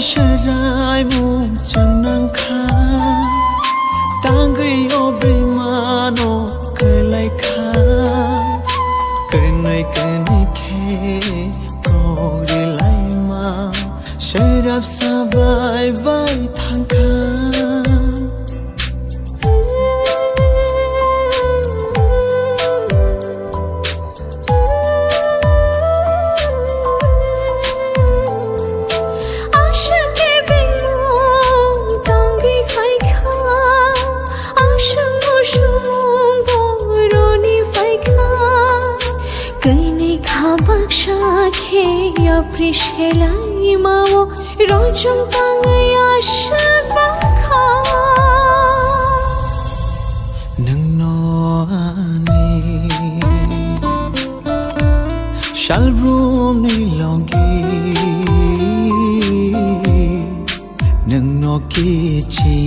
sharai mu chanang kha tangai obrimano kelai kha kenai kenai ke kore lai ma sharap sabai vai thangka Aprishelai mao rojong tangai asyik bakha nang no ani shall room ni longi nang no ki chi